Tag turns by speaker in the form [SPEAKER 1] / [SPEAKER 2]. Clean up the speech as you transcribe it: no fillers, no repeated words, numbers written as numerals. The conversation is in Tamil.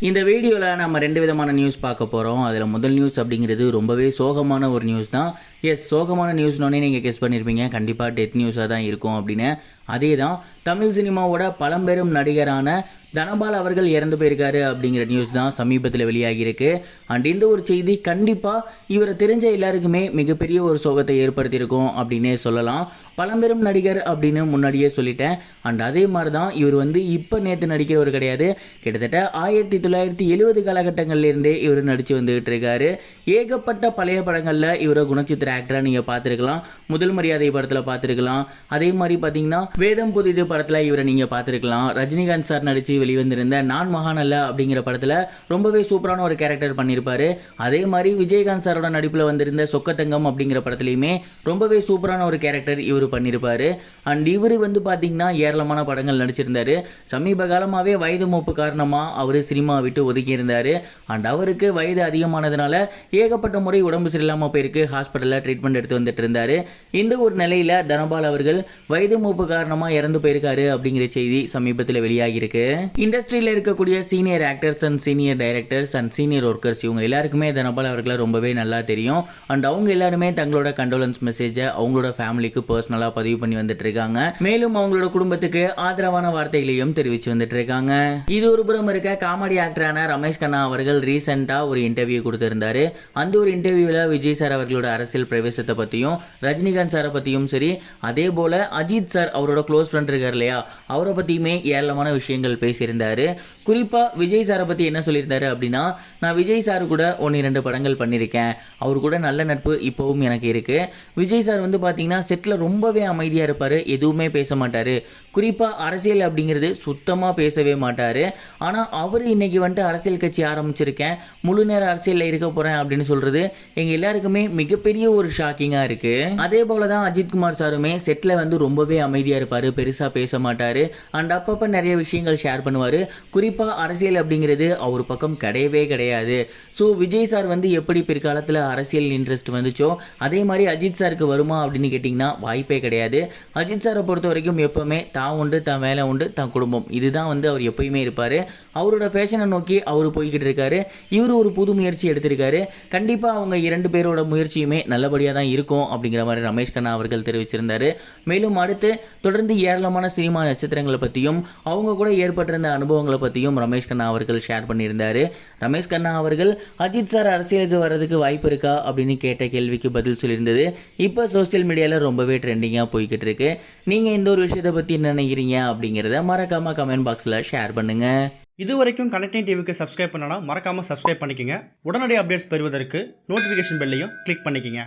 [SPEAKER 1] இந்த வீடியோவில் நம்ம 2 விதமான நியூஸ் பார்க்க போகிறோம். அதில் முதல் நியூஸ் அப்படிங்கிறது ரொம்பவே சோகமான ஒரு நியூஸ் தான். சோகமான நியூஸ்னோடனே நீங்கள் கெஸ் பண்ணியிருப்பீங்க, கண்டிப்பாக டெத் நியூஸாக தான் இருக்கும் அப்படின்னு. அதே தான் தமிழ் சினிமாவோட பழம்பெரும் நடிகரான தனபால் அவர்கள் இறந்து போயிருக்காரு அப்படிங்கிற நியூஸ் தான் சமீபத்தில் வெளியாகியிருக்கு. அண்ட் இந்த ஒரு செய்தி கண்டிப்பாக இவரை தெரிஞ்ச எல்லாருக்குமே மிகப்பெரிய ஒரு சோகத்தை ஏற்படுத்தியிருக்கும் அப்படின்னே சொல்லலாம். பழம்பெரும் நடிகர் அப்படின்னு முன்னாடியே சொல்லிட்டேன். அண்ட் அதே மாதிரி தான் இவர் இப்போ நேற்று நடிக்கிறவர் கிடையாது. கிட்டத்தட்ட 1970 காலகட்டங்கள்லேருந்தே இவர் நடித்து வந்துகிட்டு இருக்காரு. ஏகப்பட்ட பழைய படங்களில் இவரை குணச்சித்திர ஆக்டராக நீங்கள் பார்த்துருக்கலாம். முதல் மரியாதை படத்தில் பார்த்துருக்கலாம். அதே மாதிரி பார்த்தீங்கன்னா வேதம் புதிது படத்தில் இவரை நீங்கள் பார்த்துருக்கலாம். ரஜினிகாந்த் சார் நடித்து வெளிவந்திருந்த நான் மகான் அல்ல அப்படிங்கிற படத்தில் ரொம்பவே சூப்பரான ஒரு கேரக்டர் பண்ணியிருப்பார். அதே மாதிரி விஜயகாந்த் சாரோட நடிப்பில் வந்திருந்த சொக்கத்தங்கம் அப்படிங்கிற படத்துலையுமே ரொம்பவே சூப்பரான ஒரு கேரக்டர் இவர் பண்ணியிருப்பார். அண்ட் இவர் பார்த்தீங்கன்னா ஏராளமான படங்கள் நடிச்சிருந்தார். சமீப காலமாகவே வயது மூப்பு காரணமாக அவர் சினிமா விட்டு ஒதுக்கி இருந்தார். அண்ட் அவருக்கு வயது அதிகமானதுனால ஏகப்பட்ட முறை உடம்பு சரியில்லாமல் போயிருக்கு. ஹாஸ்பிட்டலில் ட்ரீட்மெண்ட் எடுத்து வந்துட்டு இருந்தார். இந்த ஒரு நிலையில் தனபால் அவர்கள் வயது மூப்பு காரணமாக இறந்து போயிருக்காரு அப்படிங்கிற செய்தி சமீபத்தில் வெளியாகியிருக்கு. இண்டஸ்ட்ரியில் இருக்கக்கூடிய senior actors and senior directors and senior workers இவங்க எல்லாருக்குமே தனபால் அவர்களை ரொம்பவே நல்லா தெரியும். அண்ட் அவங்க எல்லாருமே தங்களோட கண்டோலன்ஸ் மெசேஜை அவங்களோட ஃபேமிலிக்கு பர்சனலாக பதிவு பண்ணி வந்துட்டு இருக்காங்க. மேலும் அவங்களோட குடும்பத்துக்கு ஆதரவான வார்த்தைகளையும் தெரிவித்து வந்துட்டு இருக்காங்க. இது ஒரு புறம் இருக்க, காமெடி ஆக்டரான ரமேஷ் கண்ணா அவர்கள் ரீசெண்டாக ஒரு இன்டர்வியூ கொடுத்திருந்தாரு. அந்த ஒரு இன்டர்வியூவில் விஜய் சார் அவர்களோட அரசியல் பிரவேசத்தை பற்றியும் ரஜினிகாந்த் சாரை பற்றியும் சரி, அதே போல் அஜித் சார் அவரோட க்ளோஸ் ஃப்ரெண்ட் இருக்கார் இல்லையா, அவரை பற்றியுமே ஏராளமான விஷயங்கள் பேசியிருந்தார். குறிப்பாக விஜய் சாரை பற்றி என்ன சொல்லியிருந்தாரு அப்படின்னா, நான் விஜய் சார் கூட 1-2 படங்கள் பண்ணியிருக்கேன். அவர் கூட நல்ல நட்பு இப்போவும் எனக்கு இருக்குது. விஜய் சார் பார்த்தீங்கன்னா செட்டில் ரொம்பவே அமைதியாக இருப்பார், எதுவுமே பேச மாட்டார். குறிப்பாக அரசியல் அப்படிங்கிறது சுத்தமாக பேசவே மாட்டார். ஆனால் அவர் இன்றைக்கி அரசியல் கட்சி ஆரம்பிச்சிருக்கேன், முழு நேர அரசியலில் இருக்க போகிறேன் அப்படின்னு சொல்கிறது எங்கள் எல்லாருக்குமே மிகப்பெரிய ஒரு ஷாக்கிங்காக இருக்குது. அதே போல் தான் அஜித்குமார் சாருமே செட்டில் ரொம்பவே அமைதியாக இருப்பார், பெருசாக பேச மாட்டார். அண்ட் அப்பப்போ நிறைய விஷயங்கள் ஷேர் பண்ணுவார். குறிப்பாக அரசியல் அப்படிங்கிறது அவர் பக்கம் கிடையவே கிடையாது. ஸோ விஜய் சார் எப்படி பிற்காலத்தில் அரசியல் இன்ட்ரெஸ்ட் வந்துச்சோ அதே மாதிரி அஜித் சாருக்கு வருமா அப்படின்னு கேட்டிங்கன்னா வாய்ப்பே கிடையாது. அஜித் சாரை பொறுத்த வரைக்கும் எப்போவுமே தான் உண்டு, தான் வேலை உண்டு, தான் குடும்பம், இதுதான் அவர் எப்பயுமே இருப்பார். அவரோட ஃபேஷனை நோக்கி அவர் போய்கிட்டு இருக்காரு. இவர் ஒரு புது முயற்சி எடுத்திருக்காரு. கண்டிப்பாக அவங்க 2 பேரோட முயற்சியுமே நல்லபடியாக தான் இருக்கும் அப்படிங்கிற மாதிரி ரமேஷ் கண்ணா அவர்கள் தெரிவிச்சிருந்தார். மேலும் அடுத்து தொடர்ந்து ஏராளமான சினிமா நட்சத்திரங்களை பற்றியும் அவங்க கூட ஏற்பட்டிருந்த அனுபவங்களை பற்றியும் ரமேஷ் கண்ணா அவர்கள் ஷேர் பண்ணியிருந்தார். ரமேஷ் கண்ணா அவர்கள் அஜித் சார் அரசியலுக்கு வர்றதுக்கு வாய்ப்பு இருக்கா அப்படின்னு கேட்ட கேள்விக்கு பதில் சொல்லியிருந்தது இப்போ சோசியல் மீடியாவில் ரொம்பவே ட்ரெண்டிங்காக போய்கிட்டு இருக்கு. நீங்கள் இந்த ஒரு விஷயத்தை பற்றி என்ன நினைக்கிறீங்க அப்படிங்கிறத மறக்காமல் கமெண்ட் பாக்ஸில் ஷேர் பண்ணுங்கள்.
[SPEAKER 2] இது வரைக்கும் கனெக்டிங் டிவிக்கு சப்ஸ்கிரைப் பண்ணனா மறக்காமல் சப்ஸ்கிரைப் பண்ணிக்கங்க. உடனடி அப்டேட்ஸ் பெறுவதற்கு நோட்டிஃபிகேஷன் பெல்லையும் கிளிக் பண்ணிக்கங்க.